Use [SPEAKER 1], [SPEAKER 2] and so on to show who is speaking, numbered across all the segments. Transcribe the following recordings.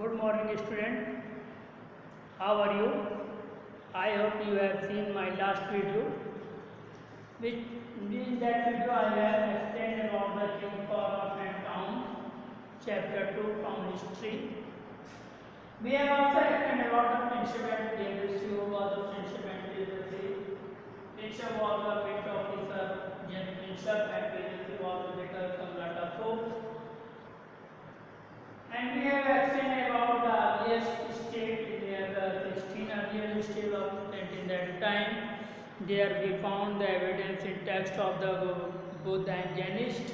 [SPEAKER 1] Good morning, student. How are you? I hope you have seen my last video. Which in that video I have explained about the king, form and town, chapter 2 from history. We have also explained about the friendship and delicacy. Who was the friendship and delicacy? Friendship was the pet officer, friendship and delicacy was the better Samrat Asok. And we have explained about the earliest state. We have 16 earlier state of in that time. There we found the evidence in text of the Buddha and Jainist.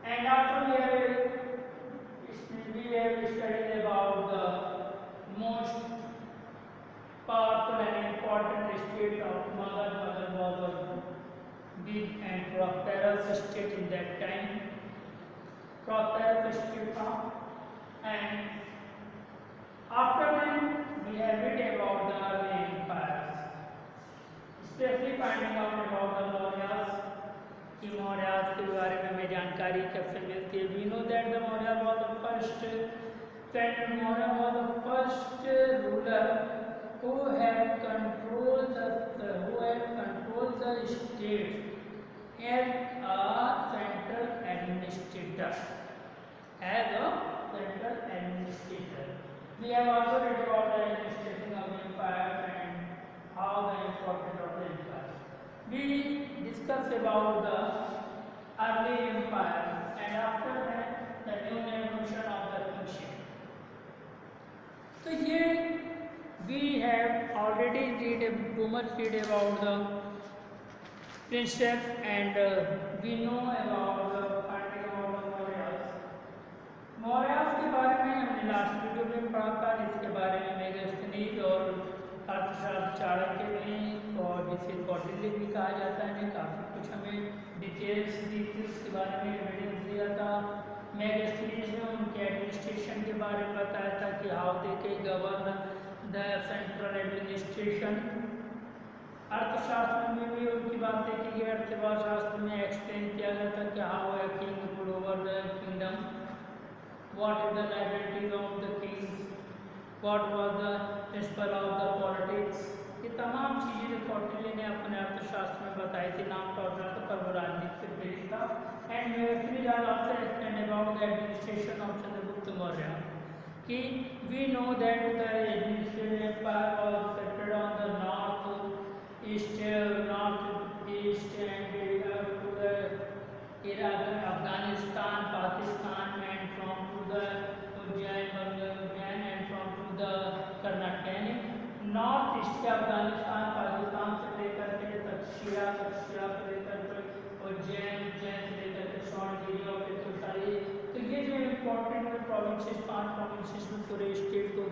[SPEAKER 1] And after we have studied about the most powerful and important state of Magad. Magad was a big and prosperous state in that time. Prosperous state from, and after that we have read about the early empires, especially finding out about the Mauryas. कि मौर्यास के बारे में हमें जानकारी कैसे मिलती है. We know that the Maurya was the first Maurya was the first ruler who had controlled the state as a central administrator. We have also read about the administration of the empire and how the importance of the empire. We discuss about the early empire and after that the new evolution of the kingship. So here we have already too much read about the princess and we know about the finding about the Mauryas. Mauryas के बारे में हमने last video में पढ़ा था. इसके बारे में मेगास्थनीज और अर्थशास्त्र चाणक्य में और जिसे कौटिल्य भी कहा जाता है, काफ़ी कुछ हमें डिटेल्स दी थी. उसके बारे में एविडेंस दिया था. मेगास्थनीज ने उनके एडमिनिस्ट्रेशन के बारे में बताया था कि हाउ दे के गवर्न द सेंट्रल एडमिनिस्ट्रेशन. अर्थशास्त्र में भी उनकी बात देखी गई. अर्थशास्त्र में एक्सप्लेन किया गया था कि how a king rule over the kingdom, what is the liabilities of the kings, what was the principle of the politics. ये तमाम चीज़ें जो कौटिल्य ने अपने अर्थशास्त्र में बताई थी. नाम टॉर्चर पर वो राजनीति से प्रेरित था. And Megasthenes also explain about the administration of Chandragupta Maurya कि we know that the administration empire was centred on the north east and to the Iraq, Afghanistan, Pakistan, and from to the Ujjain and from to the Karnataka. North east के अफगानिस्तान, पाकिस्तान से लेकर के तक्षशिला से लेकर के उज्जैन से लेकर के शॉर्टगिरी और पितुसारी. तो ये जो इम्पोर्टेंट प्रोविंसेस, 5 प्रोविंसेस में पूरे स्टेट को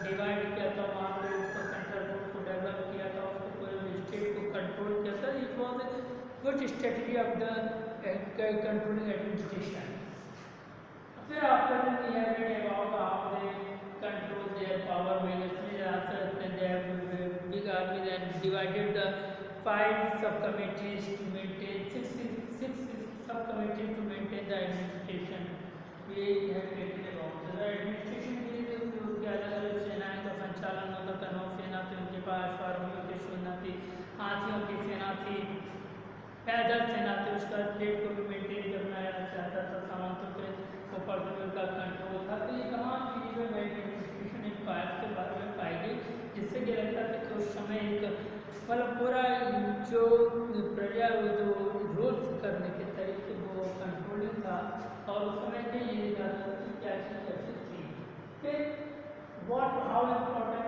[SPEAKER 1] डिवाइड किया था. वहाँ पर उसको सेंट्रल बोर्ड को डेवलप किया था, उसको पूरे स्टेट को कंट्रोल किया था. It was good strategy of the controlling administration. फिर after that we have read about how they control their power. Megaस्थनीज also they have big army and divided the 5 subcommittees to maintain six subcommittees to maintain the administration. We have read about the administration के अलग अलग सेनाएं का संचालन होता था. नौसेना थी उनके पास, अश्वारोहियों की सेना थी, हाथियों की सेना थी, पैदल सेना थी. उसका स्टेट को भी मेंटेन करना चाहता था. सामंतों के ऊपर भी उनका कंट्रोल था. तो ये तमाम चीज़ें जो एडमिनिस्ट्रेशन एम्पायर के बारे में पाई गई, जिससे कि लगता था कि उस समय एक मतलब पूरा जो प्रजा जो रूल्स करने के तरीके वो कंट्रोलिंग था. और उस समय के ये जाता था कि क्या चीज़ कैसे थी. फिर वॉट हाउ इम्पोर्टेंट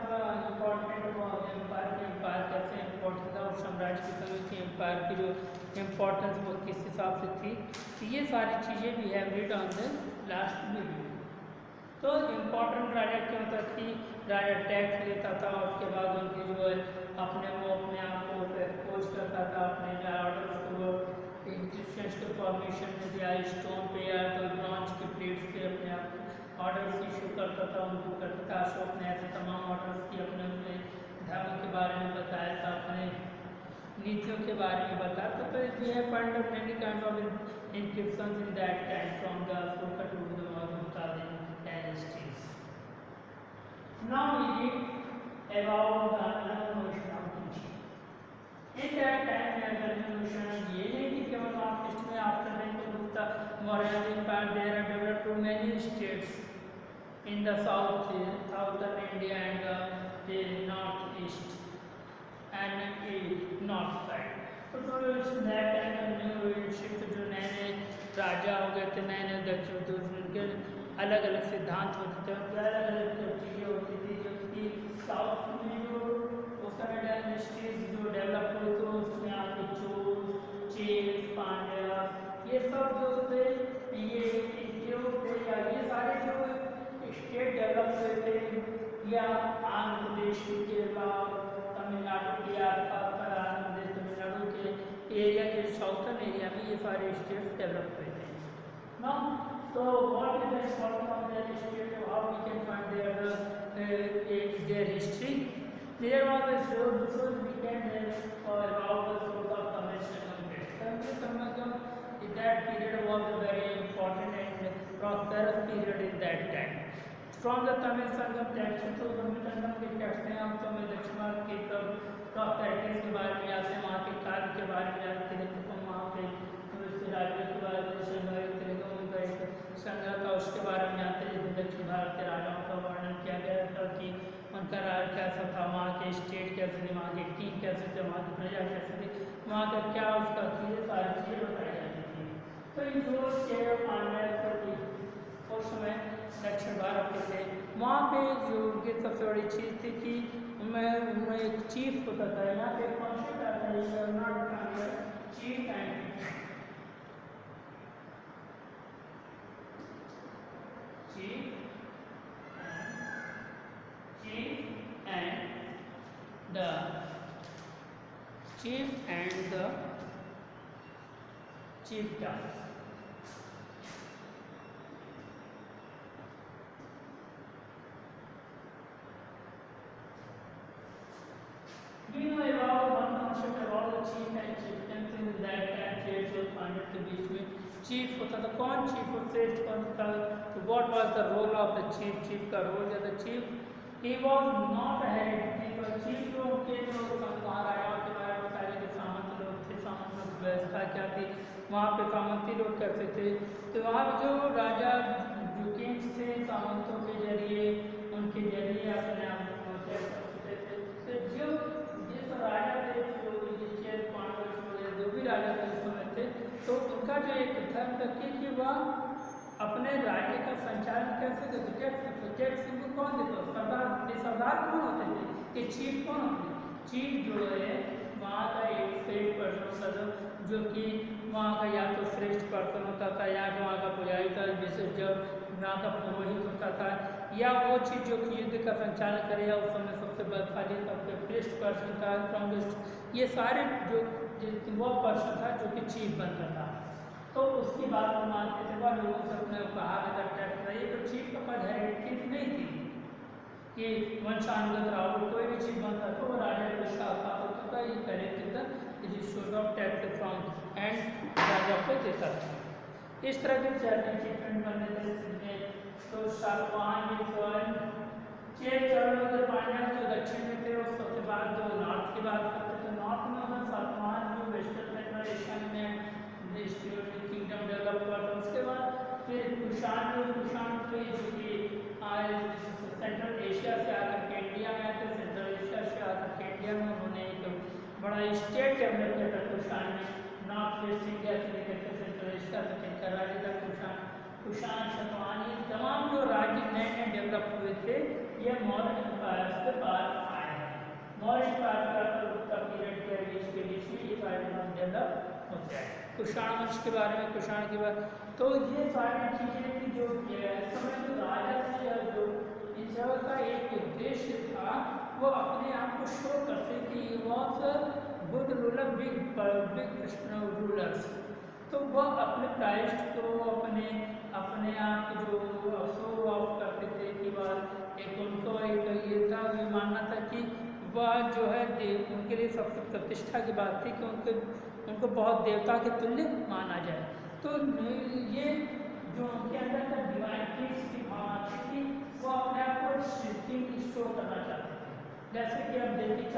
[SPEAKER 1] एम्पायर कैसे इम्पोर्टेंट था, और साम्राज्य की कमी थी, एम्पायर की जो इम्पोर्टेंस वो किस हिसाब से थी. तो ये सारी चीज़ें भी have read on the last video. तो इम्पोर्टेंट राजा क्यों था कि राजा टैक्स लेता था और उसके बाद उनकी जो है अपने आप को एक्सपोज करता था. अपने ऑर्डर्स को वो इंस्क्रिप्शंस के फॉर्मेशन में दिया, स्टोन पे या तो ब्रॉन्ज के प्लेट्स पे अपने आप ऑर्डर्स इशू करता था, उनको करता था. अशोक ने ऐसे तमाम ऑर्डर्स की अपने धर्म के बारे में बताया था, अपने नीतियों के बारे में बताया. तो फिर we have find out many kind of inscriptions in that time from the Ashoka to the Mumtaz dynasties. Now we read about the notion of teaching. In that time, we have the notion ये नहीं कि केवल north east में after Gupta Maurya Empire there are developed too many states in the southern India and the northeast and the north side. तो that time new shift जो नए नए राजा हो गए थे, नए नए दक्षिण तो उनके अलग अलग सिद्धांत होते थे, उनकी अलग अलग चीज़ें होती थी जो कि साउथ में जो उस समय डायनेस्टीज जो डेवलप हुई तो उसमें आपके चोल, चेल, पांड्या ये सब जो थे ये जो थे या ये सारे जो स्टेट डेवलप हुए थे या आंध्र प्रदेश केरला तमिलनाडु के आंध्र प्रदेश तमिलनाडु के एरिया के साउथर्न एरिया में ये सारे स्टेट्स डेवलप हुए थे. Now, so what is the importance of their state? How we can find their history? There was a source we can about the source of Tamil Sangam. That period was a very important and prosperous period in that time. From the Tamil Sangam text, तो Tamil Sangam के text हैं हम तो दक्षिण भारत के prosperities के बारे में आते हैं, वहाँ के कार्य के बारे में आते हैं, तो वहाँ पे राज्यों के बारे में उनका एक संग्रह था उसके बारे में आते हैं. दक्षिण भारत के राजाओं का वर्णन किया गया था कि उनका राज कैसा था, वहाँ के स्टेट कैसे थे, वहाँ के किंग कैसे थे, वहाँ की प्रजा कैसे थी, वहाँ का क्या उसका चीज़ें सारी चीज़ें बताई जाती थी. तो इन जो शेर पांड्या उस समय दक्षिण भारत के थे, वहाँ पे जो उनकी सबसे बड़ी चीज़ थी कि उनमें एक चीफ होता था. यहाँ पे कॉन्सेप्ट आता है cheap and the chieftain. Do you know about one concept about the chief and chieftain? In that time, states were founded के बीच में चीफ होता था. कौन चीफ और श्रेष्ठ कौन था? तो what was the role of the chief? Chief का रोल या द चीफ ही वाज नॉट अ हेड. तो चीफ लोग के जो राजाओं के बारे में बताया कि सामंत लोग थे, सामंत लोग की व्यवस्था क्या थी, वहाँ पे सामंती लोग कैसे थे. तो वहाँ पे जो राजा जो किंग्स थे सामंतों के जरिए उनके जरिए अपने आप को करते थे. तो जो जिस राजा थे जो पांडव जो भी राजा थे उस समय थे, तो उनका जो एक धर्म था कि वह अपने राज्य का संचालन कैसे करते. टैक्स इनको कौन देता? सरदार. सरदार कौन होते थे? कि चीफ कौन होते? चीफ जो है वहाँ का एक श्रेष्ठ पर्सन होता था जो कि वहाँ का या तो श्रेष्ठ पर्सन होता था या वहाँ का पुजारी था, जैसे जब वहाँ का पुरोहित होता था, या वो चीज़ जो कि युद्ध का संचालन करेगा उस समय सबसे बलशाली सबसे श्रेष्ठ पर्सन था, स्ट्रॉन्गेस्ट. ये सारे जो वो पर्सन था जो कि चीफ बनता था. तो उसकी बात को मानते थे, वह लोगों से अपने कहा करता था. ये तो चीफ का पद हेरिडिटी नहीं थी कि वंशानुगत राहुल कोई भी चीज बनता तो वो राजा को शाखा होता था. ये कलेक्टेड था source of tax from and राजा को देता था. इस तरह के चार्जिंग ट्रीटमेंट बनने थे. तो सातवाहन में स्वयं पांड्या जो दक्षिण में थे और सबसे बाद जो नॉर्थ की बात करते थे, नॉर्थ में होना सातवाहन जो वेस्टर्न सेंट्रल एशिया में किंगडम डेवलप हुआ था. उसके बाद फिर कुषाण थे जो कि सेंट्रल एशिया से आकर के इंडिया में आते. सेंट्रल एशिया से आकर के इंडिया में उन्होंने एक बड़ा स्टेट डेवलप किया था. कुषाण में नॉर्थ वेस्ट इंडिया से लेकर के सेंट्रल एशिया तक इनका राज्य था. कुषाण शतवाहन ये तमाम जो राज्य नए नए डेवलप हुए थे ये मौर्य एम्पायर के बाद आए हैं. मौर्य एम्पायर का पीरियड के बीच में ये सारे डेवलप होते हैं. कुषाण वंश के बारे में कुषाण की बात, तो ये सारी चीज़ें थी जो समय जो राजा थे या जो इन सब का एक उद्देश्य था वो अपने आप को शो करते कि was good ruler big rulers. तो वह अपने प्राइस्ट को अपने आप जो शो ऑफ करते थे कि वह एक उनको एक ये था ये मानना था कि वह जो है उनके लिए सबसे प्रतिष्ठा की बात थी कि उनको बहुत देवता के तुल्य माना जाए. तो ये जो उनके अंदर का डिवाइन किड्स की भावना थी वो अपने आप को शिफ्टिंग स्टोर करना चाहते थे। जैसे कि अब देखिए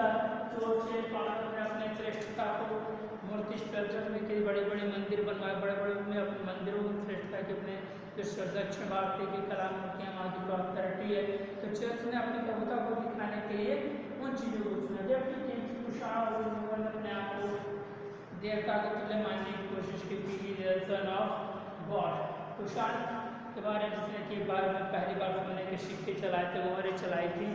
[SPEAKER 1] चोर से पांडव ने अपने श्रेष्ठता को मूर्ति स्ट्रक्चर में कई बड़े बड़े मंदिर बनवाए, बड़े बड़े में अपने मंदिरों में श्रेष्ठता के अपने जो दक्षिण भारतीय की कला मूर्तियाँ वहाँ की प्रॉस्पेरिटी है, तो चर्च ने अपनी प्रभुता को दिखाने के लिए उन चीज़ों को चुना। जबकि जेम्स कुशाण और ने अपने आप को देवता के तुल्य मानने की कोशिश की थी, सन ऑफ गॉड। कुशाण के बारे में जिसने के बारे में पहली बार सोने के सिक्के चलाए थे, मोहरें चलाई थी,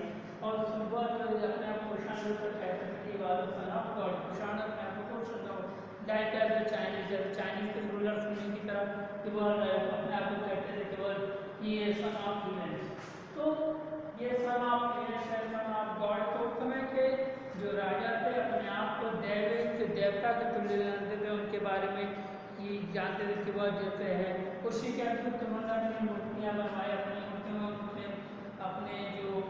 [SPEAKER 1] और सुबह अपने आप कुशाण पर कहते थे कि वाला सन ऑफ गॉड। कुशाण अपने आप को लाइक एज द चाइनीज के रूलर्स की तरह केवल अपने आप को कहते थे केवल ये सन ऑफ ह्यूमंस। तो ये सन ऑफ ह्यूमंस है, सन ऑफ गॉड। तो उस समय के जो राजा थे अपने आप को देवता के तुल्य जानते थे, उनके बारे में कि जानते थे कि वह जैसे है। उसी के अनुरूप उन्होंने मूर्तियाँ बनवाई, अपनी मूर्तियों में अपने जो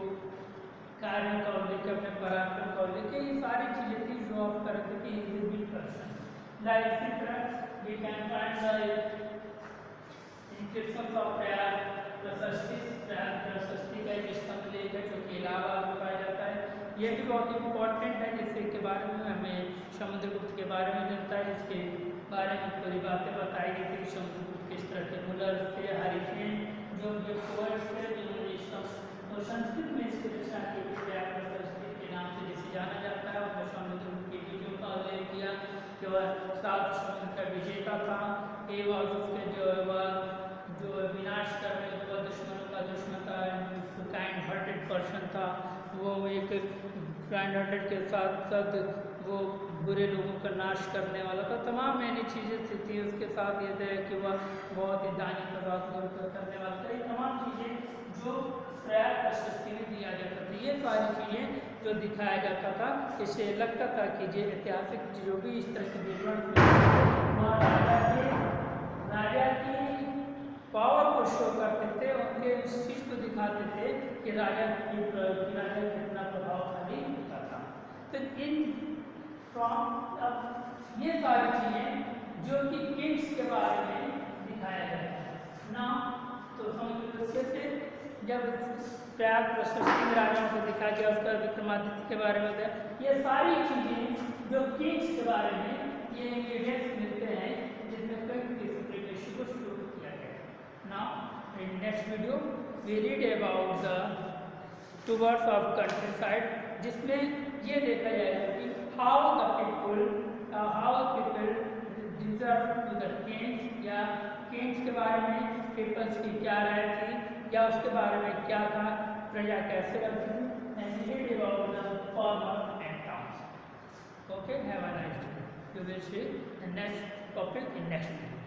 [SPEAKER 1] कार्यों का उल्लेख, अपने पराक्रम का उल्लेख, ये सारी चीज़ें थी जो ऑफ करते थे exhibit person. Like we can find the inscriptions of prayer, प्रशस्ति का एक स्तंभ लेख है जो कि इलाहाबाद में पाया जाता है। ये भी बहुत इंपॉर्टेंट है, जिससे के बारे में हमें समुद्रगुप्त के बारे में जानता है, इसके बारे में पूरी बातें बताई गई थी। समुद्रगुप्त किस तरह के रूलर थे, हरिकेन जो पोएट्स थे, जिन्होंने संस्कृत में इसकी रचना की थी, प्रशस्ति के नाम से जिसे जाना जाता है। और समुद्रगुप्त की विजयों का उल्लेख किया कि वह सात समुद्र का विजेता था एवं उसके जो विनाश करने वाला दुश्मनों का दुश्मन था, काइंड हार्टेड पर्सन था, वो एक काइंड हार्टेड के साथ साथ वो बुरे लोगों का नाश करने वाला था। तमाम मैंने चीज़ें थी। उसके साथ ये था कि वह बहुत ही दानी प्रभाव करने वाला था। ये तमाम चीज़ें जो प्रयाग प्रशस्ति में दिया जाता था, ये सारी चीज़ें जो दिखाया जाता था, इससे लगता था कि ये ऐतिहासिक जो भी इस तरह के विवरण राजा की पावर को शो करते थे, उनके उस चीज़ को दिखाते थे कि राजा कितना प्रभावशाली होता था। तो अब ये सारी चीज़ें जो कि किंग्स के बारे में दिखाया गया है ना, तो समुद्र से जब प्रयाग प्रशस्ति में राजाओं को दिखाया गया, उसका विक्रमादित्य के बारे में था, ये सारी चीज़ें जो किंग्स के बारे में ये इंग्रेडिएंट्स मिलते हैं जिसमें कई किसी को शुरू किया गया। Now in next video we read about the towards of countryside, जिसमें ये देखा जाएगा कि how people deserve to the kings, या किंग्स के बारे में पीपल्स की क्या राय थी, या उसके बारे में क्या था, प्रजा कैसे रहती थी, and read about the former and towns. Okay, have a nice day. You will see the next topic in next video.